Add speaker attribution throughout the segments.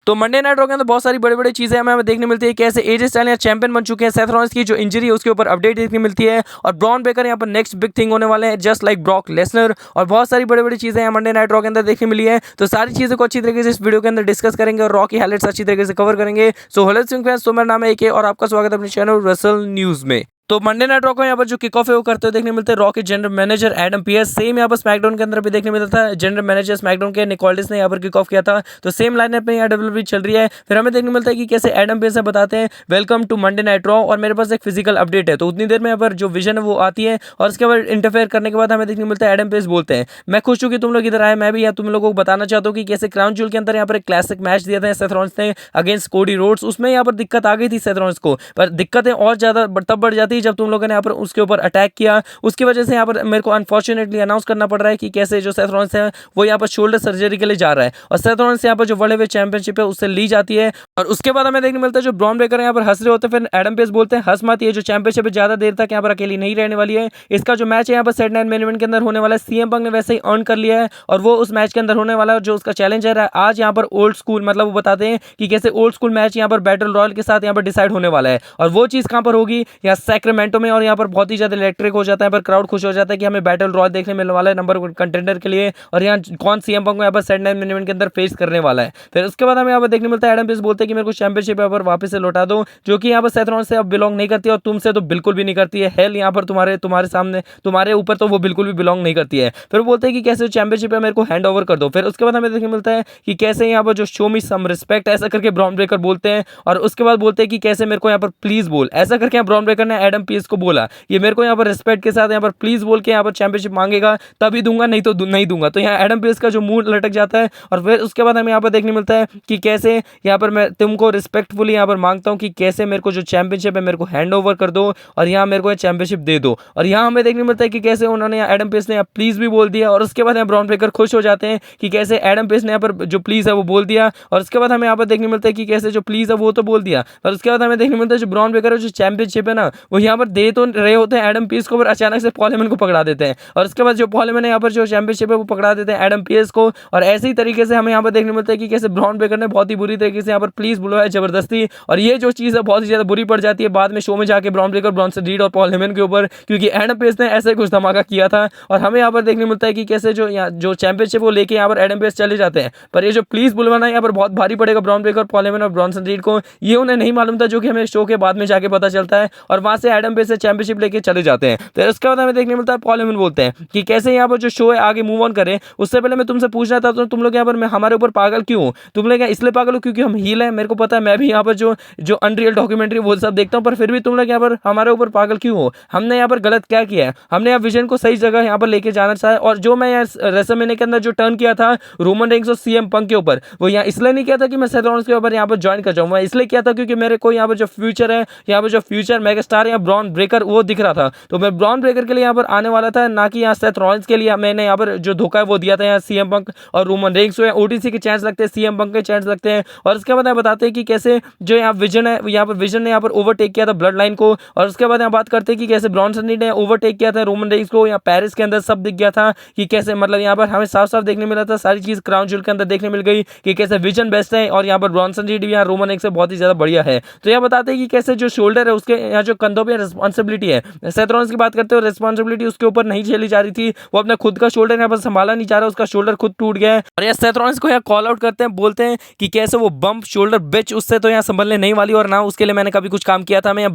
Speaker 1: तो Monday night raw के अंदर बहुत सारी बड़ी-बड़ी चीज़ें हमें देखने मिलती है, कैसे एजे स्टाइल्स यहाँ चैंपियन बन चुके हैं, सेथ रॉलिंस की जो इंजरी है उसके ऊपर अपडेट देखने मिलती है और ब्रॉन ब्रेकर यहाँ पर नेक्स्ट बिग थिंग होने वाले हैं जस्ट लाइक ब्रॉक लेसनर और बहुत सारी बड़ी-बड़ी चीज़ें यहाँ मंडे नाइट रॉ के अंदर देखने मिली है। तो सारी चीज़ों को अच्छी तरीके से इस वीडियो के अंदर डिस्कस करेंगे और रॉ की हाइलाइट्स अच्छी तरीके से कवर करेंगे। सो हेलो फ्रेंड्स, तो मेरा नाम है एके और आपका स्वागत है अपने चैनल रसल न्यूज़ में। तो मंडे नाइट रॉ को यहाँ पर जो किक ऑफ है वो करते हुए देखने मिलते हैं रॉ के general manager Adam PS. Same यहाँ पर स्मैकडाउन के अंदर भी देखने मिलता था, जनरल मैनेजर स्मैकडाउन के निक ऑल्डिस ने यहाँ पर किक ऑफ किया था। तो सेम लाइनअप में यहाँ डेवलपमेंट चल रही है। फिर हमें देखने मिलता है कि कैसे एडम पीएस बताते हैं welcome to Monday night Raw और मेरे पास एक फिजिकल अपडेट है। तो उतनी देर में यहाँ पर जो विजन है वो आती है और उसके बाद इंटरफेयर करने के बाद हमें देखने मिलता है एडम पीएस बोलते हैं मैं खुश हूँ कि तुम लोग इधर आए, मैं भी यहाँ तुम लोगों को बताना चाहता हूँ कि कैसे क्राउन ज्यूल के अंदर यहाँ पर एक क्लासिक मैच दिया था सेथ रॉलिंस ने अगेंस्ट कोडी रोड्स। उसमें यहाँ पर दिक्कत आ गई थी सेथ रॉलिंस को, पर दिक्कतें और ज़्यादा तब बढ़ जाती है जब तुम लोगों ने यहाँ पर उसके ऊपर अटैक किया। उसकी वजह से यहाँ पर मेरे को अनफॉर्चुनेटली अनाउंस करना पड़ रहा है कि कैसे जो सेथ रॉलिंस है वो यहाँ पर शोल्डर सर्जरी के लिए जा रहा है और सेथ रॉलिंस यहाँ पर जो वर्ल्ड हेवीवेट चैंपियनशिप है उससे ली जाती है। और उसके बाद हमें देखने मिलता है जो ब्रॉन ब्रेकर यहाँ पर हंस रहे होते हैं, फिर एडम पेस बोलते हैं हंस मत, ये जो चैंपियनशिप है ज्यादा देर तक यहाँ पर अकेली नहीं रहने वाली है। इसका जो मैच है यहाँ पर सेट 9 मेन इवेंट के अंदर होने वाला है। सीएम पंक ने वैसे ही अर्न कर लिया है और वो उस मैच के अंदर होने वाला है। जो उसका चैलेंजर है आज यहाँ पर ओल्ड स्कूल, मतलब वो बताते हैं कि कैसे ओल्ड स्कूल मैच यहाँ पर बैटल रॉयल के साथ यहाँ पर डिसाइड होने वाला है और वो चीज कहाँ पर होगी, यहाँ सैक्रामेंटो में। और यहाँ पर बहुत ही ज्यादा इलेक्ट्रिक हो जाता है, पर क्राउड खुश हो जाता है कि हमें बैटल रॉयल देखने मिलने वाला है नंबर 1 कंटेंडर के लिए और यहाँ कौन सीएम पंक को यहाँ पर सेट 9 मेन इवेंट के अंदर फेस करने वाला है। फिर उसके बाद हमें यहाँ पर देखने मिलता है एडम पेस बोलते हैं कि मेरे को चैंपियनशिप यहाँ पर वापस से लौटा दो, जो कि यहाँ पर सेथ रॉलिंस से अब बिलोंग नहीं करती है और तुमसे तो बिल्कुल भी नहीं करती है। हेल यहाँ पर तुम्हारे सामने तुम्हारे ऊपर तो वो बिल्कुल भी बिलोंग नहीं करती है। फिर बोलते हैं कि कैसे चैंपियनशिप है मेरे को हैंड ओवर कर दो। फिर उसके बाद हमें देखने मिलता है कि कैसे यहाँ पर जो शो मी सम रिस्पेक्ट ऐसा करके ब्रॉन ब्रेकर बोलते हैं और उसके बाद बोलते हैं कि कैसे मेरे को यहाँ पर प्लीज बोल, ऐसा करके ब्रॉन ब्रेकर ने एडम पीएस को बोला ये मेरे को यहाँ पर रिस्पेक्ट के साथ यहाँ पर प्लीज बोल के यहाँ पर चैंपियनशिप मांगेगा तभी दूंगा, नहीं तो नहीं दूंगा। तो यहाँ एडम पीएस का जो मुंह लटक जाता है और फिर उसके बाद हमें यहाँ पर देखने मिलता है कि कैसे यहाँ पर मैं तुमको रिस्पेक्टफुली यहाँ पर मांगता हूँ कि कैसे मेरे को जो चैंपियनशिप है मेरे को हैंड ओवर कर दो और यहाँ मेरे को चैंपियनशिप दे दो। और यहाँ हमें देखने मिलता है कि कैसे उन्होंने एडम पेस ने प्लीज भी बोल दिया और उसके बाद यहाँ ब्रॉन ब्रेकर खुश हो जाते हैं कि कैसे एडम पेस ने यहाँ पर जो प्लीज है वो बोल दिया और उसके बाद हमें यहाँ पर देखने मिलता है कि कैसे जो प्लीज है वो तो बोल दिया। और उसके बाद हमें देखने मिलता है जो ब्रॉन ब्रेकर जो चैंपियनशिप है ना वो यहाँ पर दे तो रहे होते हैं एडम पीस को, पर अचानक से पॉल हेमन को पकड़ा देते हैं और उसके बाद जो पॉल हेमन यहाँ पर जो चैंपियनशिप है वो पकड़ा देते हैं एडम पीस को। और ऐसे ही तरीके से हमें यहाँ पर देखने मिलता है कि कैसे ब्रॉन ब्रेकर ने बहुत ही बुरी तरीके से यहाँ पर प्लीज बुलवाया जबरदस्ती और ये जो चीज़ है बहुत ही ज़्यादा बुरी पड़ जाती है बाद में शो में जाके ब्रॉन ब्रेकर, ब्रॉनसन रीड और पॉल हेमन के ऊपर, क्योंकि एडम पेस ने ऐसे कुछ धमाका किया था। और हमें यहाँ पर देखने मिलता है कि कैसे जो चैंपियनशिप वो लेके यहाँ पर एडम पेस चले जाते हैं, पर ये जो प्लीज बुलवाना यहाँ पर बहुत भारी पड़ेगा ब्रॉन ब्रेकर, पॉल हेमन और ब्रॉनसन रीड को, ये उन्हें नहीं मालूम था, जो कि हमें शो के बाद में जाके पता चलता है और वहाँ से एडम पेस से चैंपियनशिप लेके चले जाते हैं। फिर उसके बाद हमें देखने मिलता है पॉल हेमन बोलते हैं कि कैसे यहाँ पर जो शो है आगे मूव ऑन करें, उससे पहले मैं तुमसे पूछना था तो तुम लोग यहाँ पर हमारे ऊपर पागल क्यों हो? तुम लोग इसलिए पागल हो क्योंकि हम हील है, मेरे को पता है, मैं भी यहाँ पर जो अनरियल डॉक्यूमेंट्री वो सब देखता हूँ, पर फिर भी तुम लोग यहाँ पर हमारे ऊपर पागल क्यों हो? हमने यहाँ पर गलत क्या किया है? हमने यहाँ विजन को सही जगह यहाँ पर लेके जाना चाहा और जो मैं यहाँ रेसलमेनिया के अंदर जो टर्न किया था रोमन रेंस और सीएम पंक के ऊपर, वो यहाँ इसलिए नहीं किया था कि मैं सेथ रॉलिंस के ऊपर यहाँ पर ज्वाइन कर जाऊँ, मैं इसलिए किया था क्योंकि मेरे को यहाँ पर जो फ्यूचर है, यहाँ पर जो फ्यूचर मेगा स्टार या ब्रॉन ब्रेकर वो दिख रहा था, तो मैं ब्रॉन ब्रेकर के लिए यहाँ पर आने वाला था, ना कि यहाँ सेथ रॉलिंस के लिए मैंने यहाँ पर जो धोखा है वो दिया था। यहाँ सीएम पंक और रोमन रेंस को ओटीसी के चांस लगते हैं, सीएम पंक के चांस लगते हैं। और उसके बाद बताते हैं कि कैसे जो यहाँ विजन है, यहाँ पर विजन ने यहाँ पर ओवरटेक किया था ब्लड लाइन को। और उसके बाद यहाँ बात करते हैं कि कैसे ब्रॉनसन रीड ने ओवरटेक किया था रोमन रेंस को, यहाँ पेरिस के अंदर सब दिख गया था कि कैसे, मतलब यहाँ पर हमें साफ साफ देखने मिला था, सारी चीज क्राउन ज्यूल के अंदर देखने मिल गई कि कैसे विजन बेस्ट है और यहाँ पर ब्रॉनसन रीड भी यहाँ रोमन रेंस से बहुत ही ज्यादा बढ़िया है। तो यहाँ बताते हैं कि कैसे जो शोल्डर है उसके यहाँ जो कंधों पे रिस्पॉन्सिबिलिटी है, सेथ रॉलिंस की बात करते हो, रिस्पॉन्सिबिलिटी उसके ऊपर नहीं झेली जा रही थी, वो अपना खुद का शोल्डर यहाँ पर संभाला नहीं जा रहा, उसका शोल्डर खुद टूट गया है। और यहाँ सेथ रॉलिंस को यहाँ कॉल आउट करते हैं, बोलते हैं कि कैसे वो बम्प शोल्डर बिच उससे तो यहाँ संभलने नहीं वाली और ना उसके लिए मैंने कभी कुछ काम किया था, मैं यहाँ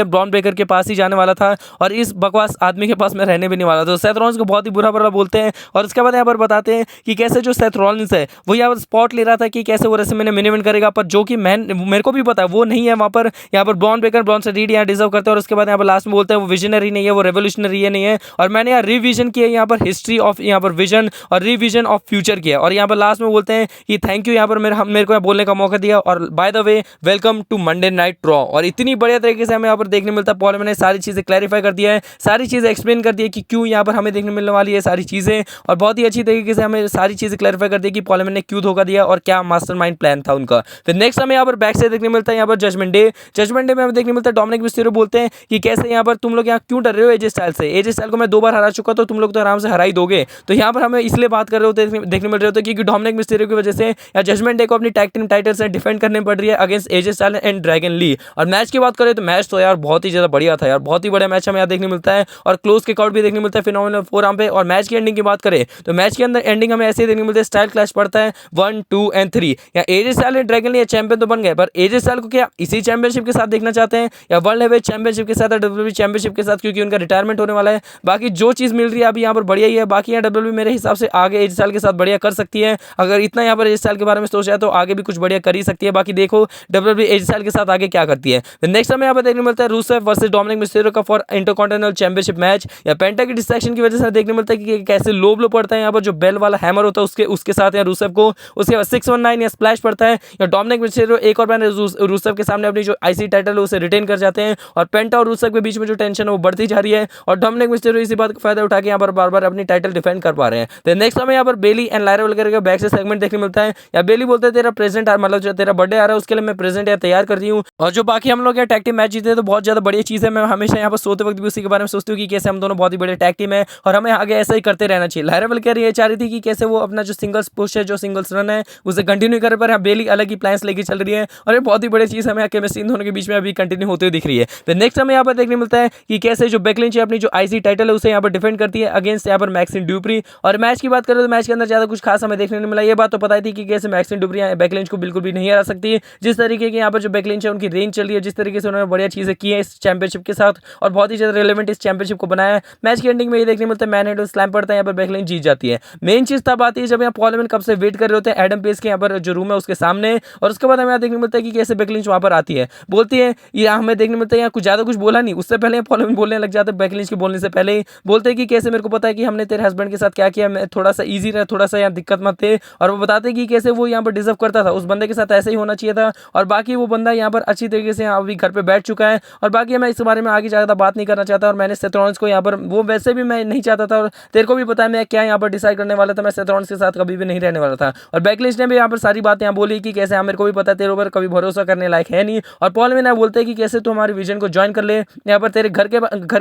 Speaker 1: ब्रॉन ब्रेकर के पास ही जाने वाला था और इस बकवास आदमी के पास मैं रहने भी नहीं वाला। तो सेथ रॉलिंस को बहुत ही बुरा बुरा बोलते हैं। और उसके बाद यहाँ पर बताते हैं कि कैसे जो सेथ रॉलिंस है वो यहाँ पर स्पॉट ले रहा था कि कैसे वो रेसलमेनिया मेन इवेंट करेगा, पर जो कि मेरे को भी पता है वो नहीं है वहाँ पर। यहाँ पर ब्रॉन ब्रेकर, ब्रॉनसन रीड यहाँ डिजर्व करते हैं। और उसके बाद यहाँ पर लास्ट में बोलते हैं वो विजनरी नहीं है, वो रेवोल्यूशनरी है नहीं है। और मैंने यहाँ रिविजन किया यहाँ पर हिस्ट्री ऑफ यहाँ पर विजन और रिविजन ऑफ फ्यूचर किया। और यहाँ पर लास्ट में बोलते हैं कि थैंक यू यहाँ पर मेरे को बोलने का मौका दिया और by the way welcome to Monday night Raw. और इतनी बढ़िया तरीके से हमें यहाँ पर देखने मिलता है, पॉल ने सारी चीज़ें क्लैरिफाई कर दिया है, सारी चीज़ें एक्सप्लेन कर दी है कि क्यों यहाँ पर हमें देखने मिलने वाली है सारी चीज़ें, और बहुत ही अच्छी तरीके से हमें सारी चीज़ें क्लैरिफाई कर दी कि पॉल ने क्यों धोखा दिया और क्या मास्टरमाइंड प्लान था उनका। फिर नेक्स्ट हमें यहाँ पर बैक से देखने मिलता है यहाँ पर जजमेंट डे में हमें देखने मिलता है डोमिनिक मिस्टीरियो बोलते हैं कि कैसे यहाँ पर तुम लोग यहाँ क्यों डर रहे हो एजे स्टाइल से, एजे स्टाइल को मैं 2 बार हरा चुका तो तुम लोग तो आराम से हरा ही दोगे। तो यहाँ पर हमें इसलिए बात कर रहे होते देखने मिल रहे होते क्योंकि डोमिनिक मिस्टीरियो की वजह से या जजमेंट डे को अपनी टैग टीम टाइटल से डिफेंड करनी पड़ रही है against AJ Styles and Dragon Lee. और मैच की बात करें तो मैच तो यार बहुत ही ज़्यादा बढ़िया था यार, बहुत ही बड़ा मैच हमें यहाँ देखने मिलता है और क्लोज किक आउट भी देखने मिलता है फिनोमिनल फोरआर्म पे। और मैच की एंडिंग की बात करें तो मैच के अंदर एंडिंग हमें ऐसे ही देखने मिलता है, स्टाइल क्लैश पड़ता है 1, 2 एंड 3। या AJ Styles and Dragon Lee champion तो बन गए, पर एजे स्टाइल को क्या इसी चैंपियनशिप के साथ देखना चाहते हैं या वर्ल्ड हेवीवेट चैंपियनशिप के साथ या डब्ल्यूडब्ल्यूई चैंपियनशिप के साथ, क्योंकि उनका रिटायरमेंट होने वाला है। बाकी जो चीज़ मिल रही है अभी यहाँ पर बढ़िया ही है, बाकी यहाँ डब्ल्यूडब्ल्यूई मेरे हिसाब से आगे एजे स्टाइल के साथ बढ़िया कर सकती है। अगर इतना यहाँ पर एजे स्टाइल के बारे में सोचा है तो आगे भी कुछ बढ़िया कर ही सकती है। बाकी देखो डब्ल्यूडब्ल्यूई एजे स्टाइल के साथ आगे क्या करती है। नेक्स्ट हमें यहाँ पर देखने मिलता है रूसेफ वर्सेस डोमिनिक मिस्टीरियो का फॉर इंटरकॉन्टिनेंटल चैंपियनशिप मैच। या पेंटा की डिस्ट्रैक्शन की वजह से देखने मिलता है कि कैसे लो ब्लो पड़ता है यहाँ पर, जो बेल वाला हैमर होता है उसके साथ या रूसेफ को, उसके बाद 619 या स्प्लैश पड़ता है या डोमिनिक मिस्टीरियो एक और बार रूसेफ के सामने अपनी जो आईसी टाइटल है उसे रिटेन कर जाते हैं। और पेंटा और रूसेफ के बीच में जो टेंशन है वो बढ़ती जा रही है और डोमिनिक मिस्टीरियो इसी बात का फायदा उठा के यहाँ पर बार बार अपनी टाइटल डिफेंड कर पा रहे हैं। तो नेक्स्ट हमें यहाँ पर बेली एंड लायरा वगैरह का बैक से सेगमेंट देखने मिलता है। या बेली बोलते हैं तेरा प्रेजेंट मतलब जो तेरा बर्थडे आ रहा है उसके लिए मैं प्रेजेंट या तैयार कर रही हूँ। और जो बाकी हम लोग टैग टीम मैच जीते हैं तो बहुत ज्यादा बढ़िया चीज़ है। मैं हमेशा यहाँ पर सोते वक्त भी उसी के बारे में सोचती हूँ कि कैसे हम दोनों बहुत ही बड़े टैग टीम है और हमें आगे ऐसा ही करते रहना चाहिए। लायरा वगैरह ये चाह रही थी कि कैसे वो अपना जो सिंगल्स पुश है, जो सिंगल्स रन है उसे कंटिन्यू करे, पर बेली अलग ही प्लान्स लेके चल रही है और ये बहुत ही बड़ी चीज़ हमें केमिस्ट्री इन दोनों के बीच में अभी कंटिन्यू होते हुए दिख रही है। फिर नेक्स्ट हमें यहाँ पर देखने मिलता है कि कैसे जो बेकी लिंच अपनी जो आईसी टाइटल है उसे यहाँ पर डिफेंड करती है अगेंस्ट यहाँ पर मैक्सिन ड्यूप्री। और मैच की बात करें तो मैच के अंदर ज्यादा कुछ खास हमें देखने नहीं मिला। ये बात तो पता ही थी कि कैसे मैक्सिन ड्यूप्री बेकी लिंच को बिल्कुल भी नहीं हरा सकती। जिस तरीके की यहाँ पर जो बेकी लिंच है उनकी रेंज चल रही है, जिस तरीके से उन्होंने बढ़िया चीजें की है इस चैंपियनशिप के साथ और बहुत ही ज्यादा रिलेवेंट इस चैंपियनशिप को बनाया है। मैच की एंडिंग में ये देखने मिलता है मैन हैंडल स्लैम पड़ता है, यहाँ पर बेकी लिंच जीत जाती है। मेन चीज तब आती है जब यहाँ पॉल हेमन कब से वेट कर रहे होते हैं एडम पेस के यहाँ पर जो रूम है उसके सामने, और उसके बाद हमें यहाँ देखने मिलता है कि कैसे बेकी लिंच वहाँ पर आती है, बोलती है ये हमें देखने मिलता है यहाँ कुछ ज्यादा कुछ बोला नहीं, उससे पहले पॉल हेमन बोलने लग जाते हैं बेकी लिंच के बोलने से पहले ही, बोलते हैं कि कैसे मेरे को पता है कि हमने तेरे हस्बैंड के साथ क्या किया, मैं थोड़ा सा इजी रहा, थोड़ा सा यहाँ दिक्कत मत थे। और वो बताते हैं कि कैसे वो यहाँ पर डिजर्व करता था, उस बंदे के साथ ऐसे ही होना चाहिए था और बाकी वो बंदा यहाँ पर अच्छी तरीके से यहाँ अभी घर पे बैठ चुका है। और बाकी मैं इस बारे में आगे ज़्यादा बात नहीं करना चाहता और मैंने सेथ रॉलिंस को यहाँ पर वो वैसे भी मैं नहीं चाहता था और तेरे को भी पता है मैं क्या यहाँ पर डिसाइड करने वाला था, मैं सेथ रॉलिंस के साथ कभी भी नहीं रहने वाला था। और बेकी लिंच ने भी यहाँ पर सारी बातें यहाँ बोली कि कैसे मेरे को भी पता है तेरे ऊपर कभी भरोसा करने लायक है नहीं। और पॉल हेमन बोलते हैं कि कैसे तू हमारी विजन को ज्वाइन कर ले, यहाँ पर तेरे घर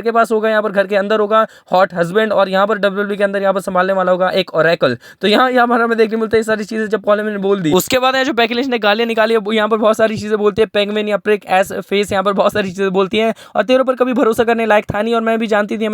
Speaker 1: के पास होगा, यहाँ पर घर के अंदर होगा हॉट हस्बैंड और यहाँ पर डब्ल्यूडब्ल्यूई के अंदर यहाँ पर संभालने वाला होगा एक ओरेकल। तो यहाँ पर हमें देखने मिलता है सारी चीजें जब पॉल हेमन ने बोल दी। उसके बाद जो बेकी लिंच ने गालियां निकाली यहाँ पर बहुत सारी चीजें बोलती है, पेंगविन या प्रिक एस फेस यहाँ पर बहुत सारी चीजें बोलती हैं और तेरे ऊपर कभी भरोसा करने लायक था नहीं और मैं भी जानती थी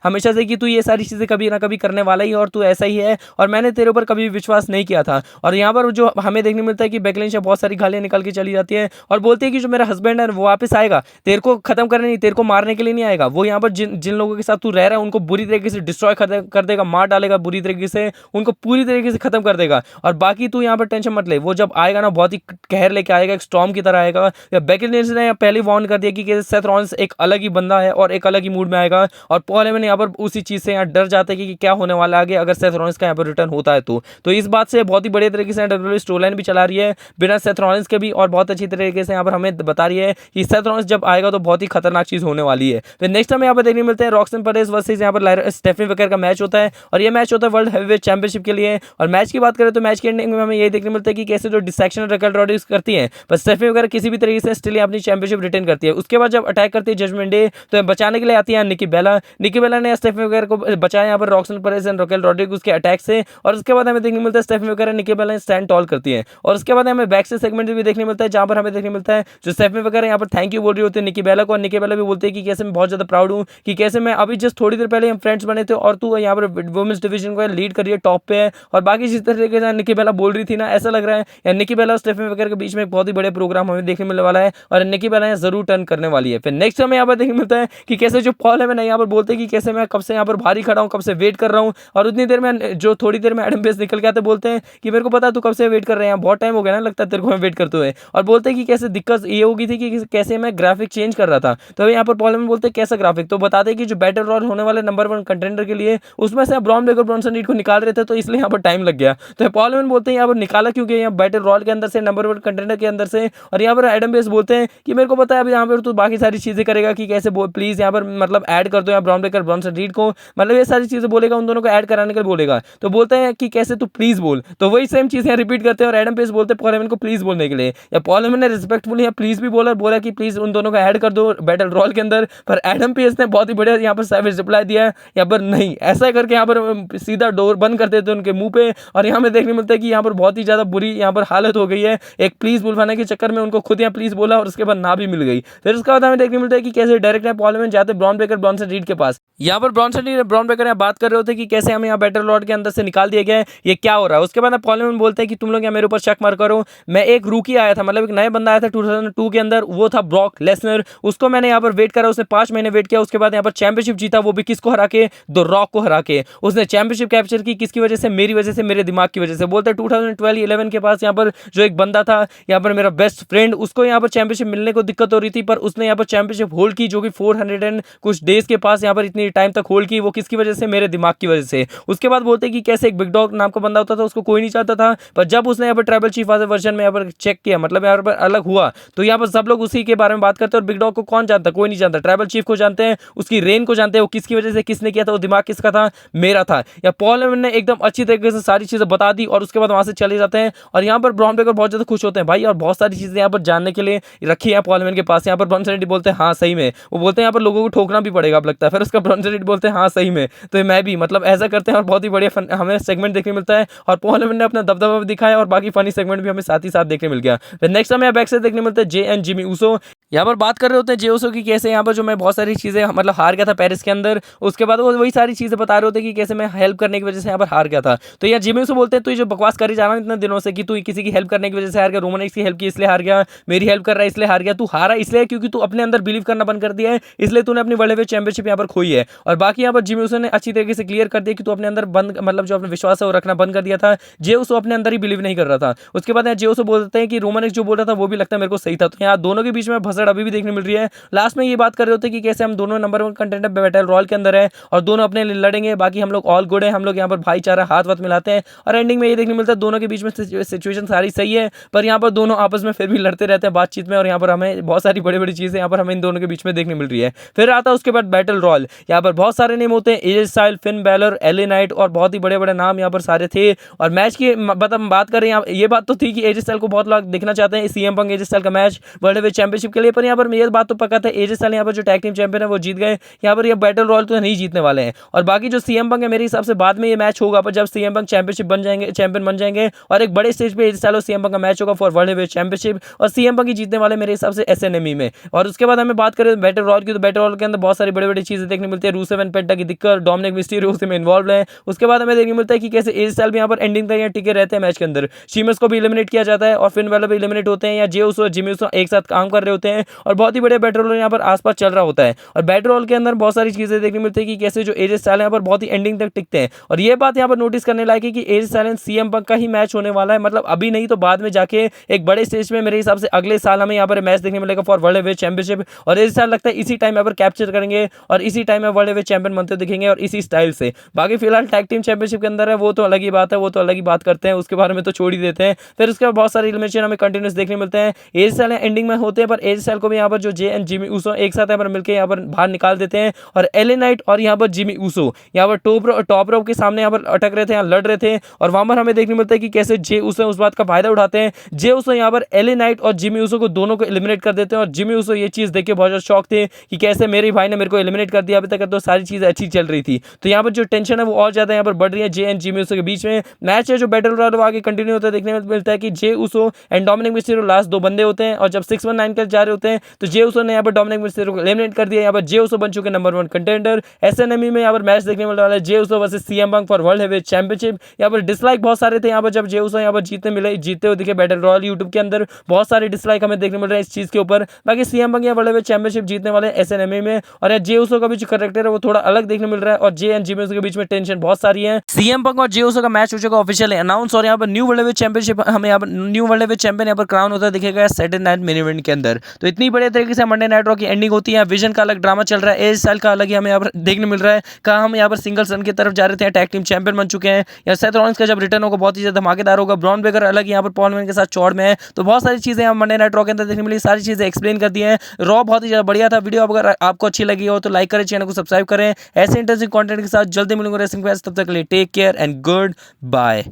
Speaker 1: हमेशा से कि तू ये सारी चीजें कभी ना कभी करने वाला ही और तू ऐसा ही है और मैंने तेरे ऊपर कभी विश्वास नहीं किया था। और यहाँ पर जो हमें देखने मिलता है कि बेकी लिंच बहुत सारी गालियां निकाल के चली जाती है और बोलती है कि जो मेरा हस्बैंड है वो वापस आएगा, तेरे को खत्म करने नहीं, तेरे को मारने के लिए नहीं आएगा, वो यहाँ पर जिन लोगों के साथ तू रह रहा है उनको बुरी तरीके से डिस्ट्रॉय कर देगा, मार डालेगा बुरी तरीके से, उनको पूरी तरीके से खत्म कर देगा। और बाकी तू यहाँ पर टेंशन मत ले, वो जब आएगा ना बहुत ही कहर लेके आएगा, एक स्टॉर्म की तरह आएगा। बेकी लिंच ने पहले वार्न कर दिया कि सेथ रॉलिंस एक अलग ही बंदा है और एक अलग ही मूड में आएगा और पॉल हेमन यहाँ पर उसी चीज से यहाँ डर जाते हैं कि क्या होने वाला आगे अगर सेथ रॉलिंस का यहाँ पर रिटर्न होता है तो इस बात से बहुत ही बढ़िया तरीके से डब्ल्यूडब्ल्यूई स्टोरी लाइन भी चला रही है बिना सेथ रॉलिंस के भी और बहुत अच्छी तरीके से यहाँ पर हमें बता रही है कि सेथ रॉलिंस जब आएगा तो बहुत ही खतरनाक चीज होने वाली है। फिर नेक्स्ट हमें यहाँ पर देखने मिलते हैं रॉक्सन परेज वर्सेस यहाँ पर स्टेफनी वेकर का मैच होता है और ये मैच होता है वर्ल्ड हेवीवेट चैंपियनशिप के लिए। और मैच की बात करें तो मैच के एंडिंग में हमें ये देखने मिलता है कि कैसे जो डिस्ट्रैक्शन रकेल रॉड्रिग्स करती है बस स्टेफनी वेकर किसी भी तरीके से स्टिल अपनी चैंपियनशिप रिटेन करती है। उसके बाद जब अटैक करती है जजमेंट डे तो बचाने के लिए आती है निकी बेला ने स्टेफनी वेकर को बचाया यहाँ पर रॉक्सन परेज एंड रकेल रॉड्रिग्स के अटैक से। और उसके बाद हमें देखने मिलता है स्टेफनी वेकर निकी बेला स्टैंड टॉल करती है और उसके बाद हमें बैक से सेगमेंट भी देखने मिलता है जहां पर हमें देखने मिलता है जो स्टेफनी वेकर यहाँ पर थैंक यू बोल रही होती है निकी बेला को और निकी बेला भी बोलते हैं कि कैसे मैं बहुत ज्यादा प्राउड हूँ कि कैसे मैं अभी जस्ट थोड़ी देर पहले हम फ्रेंड्स बने थे और तू यहाँ पर वुमेन्स डिवीजन को लीड कर रही है, टॉप पे है। और बाकी जिस तरीके से निकी बेला बोल रही थी ना ऐसा लग रहा है या निकी बेला और स्टेफनी वेकर के बीच में एक बहुत ही बड़े प्रोग्राम हमें देखने मिलने वाला है और निकी बेला यहाँ जरूर टर्न करने वाली है। फिर नेक्स्ट हमें यहाँ पर देखने मिलता है कि कैसे जो पॉल हेमन यहाँ पर बोलते हैं कि कैसे मैं कब से यहाँ पर भारी खड़ा हूँ, कब से वेट कर रहा हूँ और उतनी देर में जो थोड़ी देर में एडम पेस निकल के आते बोलते हैं कि मेरे को पता तू कब से वेट कर रहे हैं, बहुत टाइम हो गया ना लगता है तेरे को मैं वेट करते हुए। और बोलते हैं कि कैसे दिक्कत ये होगी थी कि कैसे मैं ग्राफिक चेंज कर रहा था। तो यहाँ पर पॉल हेमन बोलते हैं कैसा ग्राफिक, तो बताते हैं कि जो बैटल रॉयल होने वाले नंबर 1 कंटेंडर के लिए उसमें से ब्रॉन ब्रेकर ब्रॉनसन रीड को निकाल रहे थे तो इसलिए यहाँ पर टाइम लग गया। तो पॉल हेमन बोलते हैं यहाँ पर निकाला क्योंकि यहाँ बैटल रॉयल के अंदर से, नंबर 1 कंटेंडर के अंदर से। और यहाँ पर एडम पेस बोलते हैं कि मेरे को पता है अब यहाँ पर तो बाकी सारी चीजें करेगा कि कैसे प्लीज यहाँ पर मतलब ऐड कर दो यहाँ ब्रॉन ब्रेकर ब्रॉनसन रीड को, मतलब ये सारी चीजें बोलेगा, उन दोनों को ऐड कराने के लिए बोलेगा। तो बोलते हैं कि कैसे तू प्लीज बोल, तो वही सेम चीजें रिपीट करते हैं और एडम पेस बोलते हैं पॉल हेमन को प्लीज बोलने के लिए, या पॉल हेमन ने रिस्पेक्टफुली प्लीज भी बोला कि प्लीज उन दोनों को ऐड कर दो बैटल रॉयल के अंदर। पर एडम पेस ने बहुत ही बढ़िया यहाँ पर सैवेज रिप्लाई दिया है, यहाँ पर नहीं ऐसा करके यहाँ पर सीधा डोर बंद कर देते हैं उनके मुंह पे। और यहाँ में देखने मिलता है कि यहाँ पर बहुत ही ज्यादा बुरी यहाँ पर हालत हो गई है, एक प्लीज बुलवाने के चक्कर में उनको खुद यहाँ प्लीज बोला और उसके बाद ना भी मिल गई। फिर उसके बाद हमें देखने मिलता है कि कैसे डायरेक्ट है पॉल हेमन जाते ब्रॉन ब्रेकर ब्रॉनसन रीड के पास। यहाँ पर ब्रॉन ब्रेकर यहाँ बात कर रहे होते कि कैसे हमें यहाँ बैटल रॉयल के अंदर से निकाल दिया गया है, ये क्या हो रहा है। उसके बाद पॉल हेमन बोलते हैं कि तुम लोग यहाँ मेरे ऊपर शक मत करो, मैं एक रूकी आया था, मतलब एक नया बंदा आया था 2002 के अंदर, वो था ब्रॉक लेसनर, उसको मैंने यहाँ पर वेट करा, उसने 5 महीने वेट किया, उसके बाद यहाँ पर चैंपियनशिप जीता, वो भी किसको हरा के, द रॉक को हरा के। उसने चैंपियनशिप कैप्चर की किसकी वजह से, मेरी वजह से, मेरे दिमाग की वजह से। बोलते 2012-11 के पास यहाँ पर जो एक बंदा था यहाँ पर मेरा बेस्ट फ्रेंड, उसको यहाँ पर चैंपियनशिप मिलने को दिक्कत हो रही थी, पर उसने यहाँ पर चैंपियनशिप होल्ड की, जो कि 400 एंड कुछ डेज के पास यहाँ पर इतनी टाइम तक होल्ड की, वो किसकी वजह से, मेरे दिमाग की वजह से। उसके बाद बोलते कि कैसे एक बिग डॉग नाम का बंदा होता था, उसको कोई नहीं चाहता था, पर जब उसने यहाँ पर ट्राइबल चीफ वर्जन में यहाँ पर चेक किया, मतलब यहाँ पर अलग हुआ, तो यहाँ पर सब लोग उसी के बारे में बात करते हैं। और बिग डॉग को कौन जानता, कोई नहीं जानता, ट्राइबल चीफ को जानते हैं, उसकी रेन को जानते हैं, वो किसकी वजह से, किसने किया था, वो दिमाग किसका था, मेरा था। या पॉल हेमन ने एकदम अच्छी तरीके से सारी चीजें बता दी और उसके बाद वहां से चले जाते हैं। और यहाँ पर ब्रॉन ब्रेकर बहुत ज्यादा खुश होते हैं भाई, और बहुत सारी चीजें यहाँ पर जानने के लिए रखी है पॉल हेमन के पास। यहाँ पर ब्रॉनसन रीड बोलते हैं हाँ सही में, वो बोलते हैं यहाँ पर लोगों को ठोकना भी पड़ेगा अब लगता है। फिर उसका ब्रॉनसन रीड बोलते हैं हाँ सही में, तो मैं भी मतलब ऐसा करते हैं और बहुत ही बढ़िया हमें सेगमेंट देखने मिलता है। और पॉल हेमन ने अपना दबदबा भी दिखाया और बाकी फनी सेगमेंट भी हमें साथ ही साथ देखने मिल गया। फिर नेक्स्ट हमें बैक से देखने मिलता है जे एंड जिमी ऊसो। यहाँ पर बात कर रहे होते हैं जे ऊसो की कैसे यहाँ पर जो मैं बहुत सारी चीजें मतलब हार गया था पेरिस के अंदर, उसके बाद वो वही सारी चीजें बता रहे होते कि कैसे मैं हेल्प करने की वजह से यहाँ पर हार गया था। तो यहाँ जिमी ऊसो बोलते हैं तू जो बकवास करी जा रहा है इतने दिनों से कि तू किसी की हेल्प करने की वजह से हार गया, रोमन रेंस की हेल्प की इसलिए हार गया, मेरी हेल्प कर रहा है इसलिए हार गया, तू हारा इसलिए क्योंकि तू अपने अंदर बिलीव करना बंद कर दिया है, इसलिए तूने अपनी वर्ल्ड हेवीवेट चैंपियनशिप यहाँ पर खोई है। और बाकी यहाँ पर जिमी ऊसो ने अच्छी तरीके से क्लियर कर दिया कि तू अपने अंदर बंद मतलब जो अपना विश्वास है वो रखना बंद कर दिया था, जे ऊसो अपने अंदर ही बिलीव नहीं कर रहा था। उसके बाद जे ऊसो बोलते हैं कि रोमन रेंस जो बोल रहा था वो भी लगता है मेरे को सही था। तो यहाँ दोनों के बीच में भसड़ अभी भी देखने मिल रही है। लास्ट में ये बात कर रहे होते कि कैसे हम दोनों नंबर 1 कंटेंडर बैटल रॉयल के अंदर है और दोनों अपने लिए लड़ेंगे, बाकी हम लोग ऑल गुड है, हम लोग यहाँ पर भाईचारा हाथ वाथ मिलाते हैं। और एंडिंग में ये देखने मिलता है दोनों के बीच में सिचुएशन सारी सही है, पर यहाँ पर दोनों आपस में फिर भी लड़ते रहते हैं बातचीत में। और यहाँ पर हमें बहुत सारी बड़ी बड़ी चीजें यहाँ पर हमें इन दोनों के बीच में देखने मिल रही है। फिर आता है उसके बाद बैटल रॉयल, यहाँ पर बहुत सारे नेम होते हैं, AJ Styles, Finn Balor, LA Knight और बहुत ही बड़े बड़े नाम यहाँ पर सारे थे। और मैच की बात करें यहाँ ये बात तो थी कि एजे स्टाइल को बहुत लोग देखना चाहते हैं सीएम पंक एजे स्टाइल का मैच वर्ल्ड हेवीवेट चैंपियनशिप के लिए, पर यहाँ पर ये बात तो पक्का था एजे स्टाइल यहाँ पर जो टैग टीम चैंपियन है वो जीत गए, यहाँ पर ये बैटल रॉयल तो नहीं जीतने वाले हैं। और बाकी जो सीएम पंक है मेरे हिसाब से बाद में ये मैच होगा, पर जब सीएम पंक चैंपियनशिप बन जाएंगे, चैंपियन बन जाएंगे और एक बड़े स्टेज पे एजे स्टाइल और सीएम पंक का मैच होगा फॉर वर्ल्ड हेवीवेट चैंपियनशिप, और सीएम पंक ही जीतने वाले मेरे हिसाब से एसएनएमई में। और उसके बाद हमें बात करें बैटल रॉयल की, तो बैटल रॉयल के अंदर बहुत सारी बड़ी बड़ी चीजें देखने मिलती है। रूसेव एंड पेंटा की दिक्कत, डोमिनिक मिस्टीरियो उसमें इन्वॉल्व है। उसके बाद हमें देखने मिलता है कि कैसे एजे स्टाइल भी यहाँ पर एंडिंग तक टिके रहते हैं मैच के अंदर, शीमस को भी एलिमिनेट किया जाता है और फिन बैलर भी एलिमिनेट होते हैं, या जे ऊसो जिमी ऊसो एक साथ काम कर रहे होते हैं और बहुत ही बड़े बैटल रॉयल यहाँ पर आसपास चल रहा होता है। और बैटल रॉयल के अंदर बहुत सारी चीजें देखने मिलती है कि कैसे जो एजे स्टाइल यहाँ पर बहुत ही एंडिंग तक टिकते हैं। और ये बात यहाँ पर नोटिस करने लायक है कि एजे स्टाइल एंड सीएम पंक का ही मैच होने वाला है, मतलब अभी नहीं तो बाद में जाके एक बड़े स्टेज में मेरे हिसाब से अगले साल हमें यहाँ पर मैच देखने मिलेगा फॉर वर्ल्ड हेवीवेट चैंपियनशिप। और एजे स्टाइल लगता है इसी टाइम यहाँ पर कैप्चर करेंगे और इसी टाइम में वर्ल्ड हेवीवेट चैंपियन बनते दिखेंगे और इसी स्टाइल से। बाकी फिलहाल टैग टीम चैंपियनशिप के अंदर है वो तो अलग ही बात है, वो तो अलग ही बात करते हैं, उसके बारे में तो छोड़ ही देते हैं। फिर उसके बाद बहुत सारे एलिमिनेशन हमें कंटिन्यूस देखने मिलते हैं, एजे स्टाइल एंडिंग में होते हैं, पर एजे स्टाइल को भी यहाँ पर जो जे एंड जिमी ऊसो एक साथ यहाँ पर मिलकर यहाँ पर बाहर निकाल देते हैं। और एले नाइट और यहाँ पर जिमी ऊसो यहाँ पर टॉप रोप के सामने यहाँ पर अटक रहे थे, यहाँ लड़ रहे थे, और वहां पर हमें देखने मिलता है कि कैसे जे ऊसो उस बात का फायदा उठाते हैं। जे ऊसो यहाँ पर एले नाइट और जिमी ऊसो को दोनों को एलिमिनेट कर देते हैं। और जिमी ऊसो ये चीज देख के बहुत ज्यादा शॉक थे कि कैसे मेरे भाई ने मेरे को एलिमिनेट कर दिया, अभी तक तो सारी चीजें अच्छी चल रही थी। तो यहाँ पर जो टेंशन है वो और ज्यादा यहाँ पर बढ़ रही है जे एंड जिमी ऊसो के बीच में। मैच है जो बैटल रॉयल आगे कंटिन्यू होता है, देखने में मिलता है कि Jey Uso and Dominik Mysterio last 2 बंदे होते हैं, और जब 619 के जा रहे होते हैं तो जे ऊसो ने यहाँ पर डोमिनिक मिस्टीरियो को एलिमिनेट कर दिया। यहाँ पर जे ऊसो बन चुके नंबर 1 कंटेंडर। एसएनएमई में यहाँ पर मैच देखने मिलने वाला है Jey Uso versus CM Punk for world heavyweight championship. यहाँ पर डिसलाइक बहुत सारे थे यहाँ पर जब जे ऊसो यहाँ पर जीते हुए दिखे बैटल रॉयल यूट्यूब के अंदर, बहुत सारे डिसलाइक हमें देखने मिल रहे हैं इस चीज के ऊपर। बाकी सीएम पंक यहाँ वर्ल्ड हेवीवेट चैंपियनशिप जीतने वाले एसएनएमई में, और जे ऊसो का भी जो कैरेक्टर है वो थोड़ा अलग देखने मिल रहा है, और जे एंड जिमी ऊसो के बीच में टेंशन बहुत सारी है। सीएम पंक और जे ऊसो का मैच हो चुका ऑफिशियली अनाउंस, और यहाँ पर न्यू वर्ल्ड हेवीवेट चैंपियनशिप हमें यहाँ पर न्यू वर्ल्ड हेवीवेट चैंपियन यहाँ पर क्राउन होता है दिखेगा सैटरडे नाइट मेन इवेंट के अंदर। तो इतनी बढ़िया तरीके से मंडे नाइट रॉ की एंडिंग होती है। विजन का अलग ड्रामा चल रहा है, एज स्टाइल का अलग ही हमें यहाँ पर देखने मिल रहा है। कहाँ हम यहाँ पर सिंगल्स रन की तरफ जा रहे थे, टैग टीम चैंपियन बन चुके हैं। या सेथ रॉलिंस का जब रिटर्न होगा बहुत ही ज्यादा धमाकेदार होगा। ब्रॉन ब्रेकर अलग यहाँ पर पॉल मैन के साथ चौड़ में है। तो बहुत सारी चीजें यहाँ मंडे नाइट रॉ के अंदर देखने मिली, सारी चीजें एक्सप्लेन कर दी हैं। रॉ बहुत ही ज्यादा बढ़िया था। वीडियो अगर आपको अच्छी लगी हो तो लाइक करें, चैनल को सब्सक्राइब करें। ऐसे इंटरेस्टिंग कंटेंट के साथ जल्दी मिलूंगा रेसलिंग फैंस, तब तक के लिए take care and good bye.